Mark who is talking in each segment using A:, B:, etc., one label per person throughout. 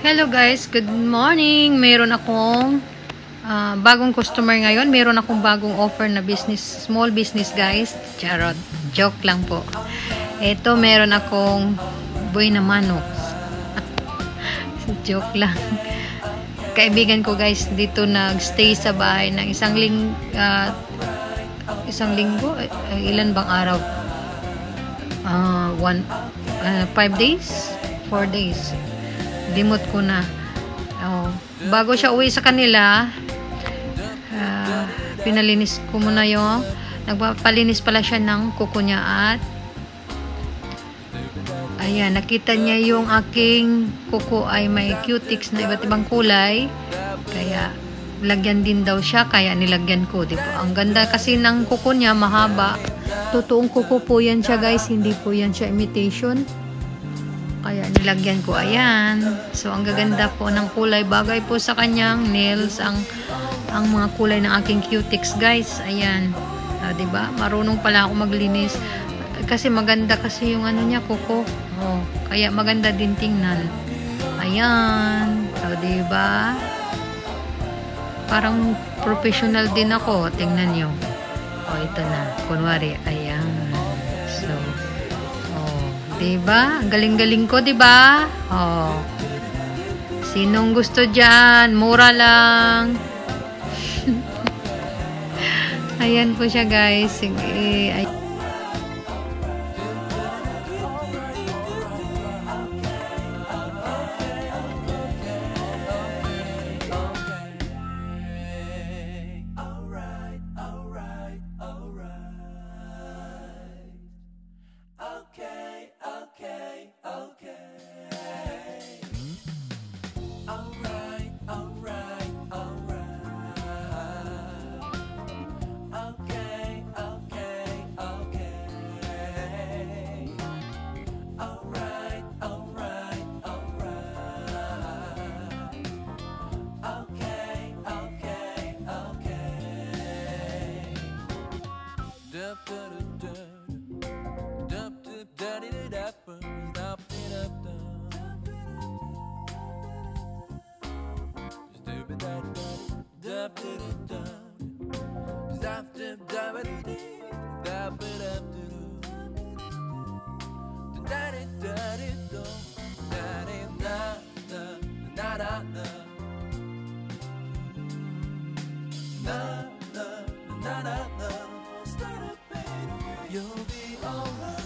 A: Hello guys, good morning. Meron akong bagong customer ngayon. Meron akong bagong offer na business, small business guys. Charot, joke lang po. Ito meron akong buhay na manok. Joke lang. Kaibigan ko guys dito nagstay sa bahay ng isang linggo. Ilan bang araw? 5 days? 4 days. Limot ko na. Bago siya uwi sa kanila, pinalinis ko muna yung nagpapalinis pala siya ng kuko niya at ayan, nakita niya yung aking kuko ay may cutics na iba't ibang kulay, kaya lagyan din daw siya, kaya nilagyan ko, di ba? Ang ganda kasi ng kuko niya, mahaba. Totoong kuko po yan siya guys, hindi po yan siya imitation. Kaya nilagyan ko, ayan. So, ang gaganda po ng kulay. Bagay po sa kanyang nails, ang mga kulay ng aking cutics, guys. Ayan. Diba? Marunong pala ako maglinis. Kasi maganda kasi yung ano niya, kuko. Kaya maganda din tingnan. Ayan. So, diba? Parang professional din ako. Tingnan nyo. Ito na. Kunwari, ayan. So, diba? Ang galing-galing ko, diba? Sinong gusto dyan? Mura lang. Ayan po siya, guys. Sige.
B: You'll be alright,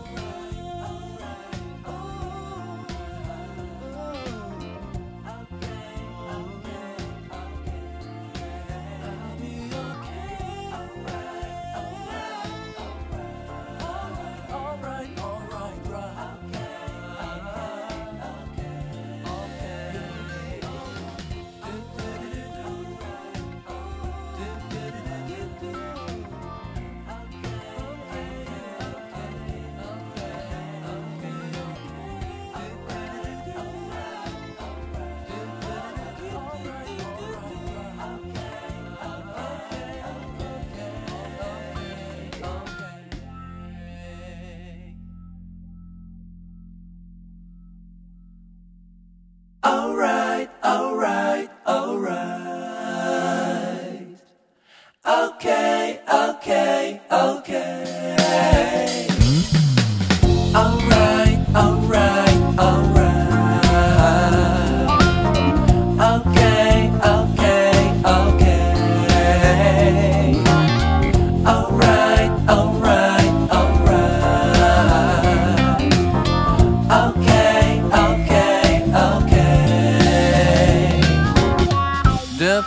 B: okay, okay, okay. Alright, alright, alright. Okay, okay, okay. Alright, alright, alright. Okay, okay, okay. Dup,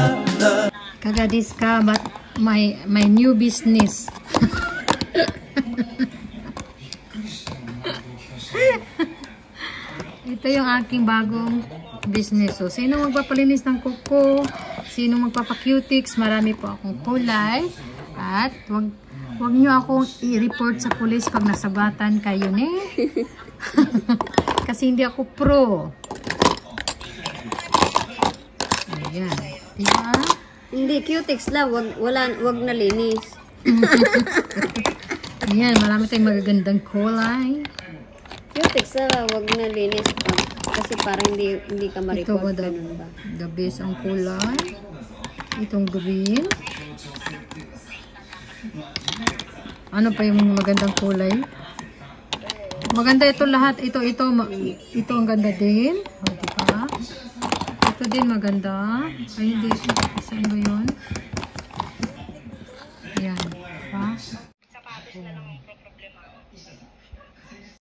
B: dup, dup.
A: Kagadis ka, but my new business. Ito yung aking bagong business. So, sino magpapalinis ng kuko? sino magpapa-cutics, marami po akong kulay. At wag nyo akong i-report sa police pag nasabatan kayo ni. Kasi hindi ako pro. Ayan. Diba?
C: Hindi, cutics lang. Wag na linis.
A: Ayan, marami tayong magagandang kulay.
C: Cutics lang, wag na linis pa. Kasi parang hindi ka
A: Ito
C: ma-report.
A: ba
C: Ganun ba?
A: the best ang kulay? Itong green. Ano pa yung magandang kulay? Maganda ito lahat. Ito ang ganda din. O, diba? Ito din maganda. Ay, hindi. Saan ba yun? Ayan. Diba?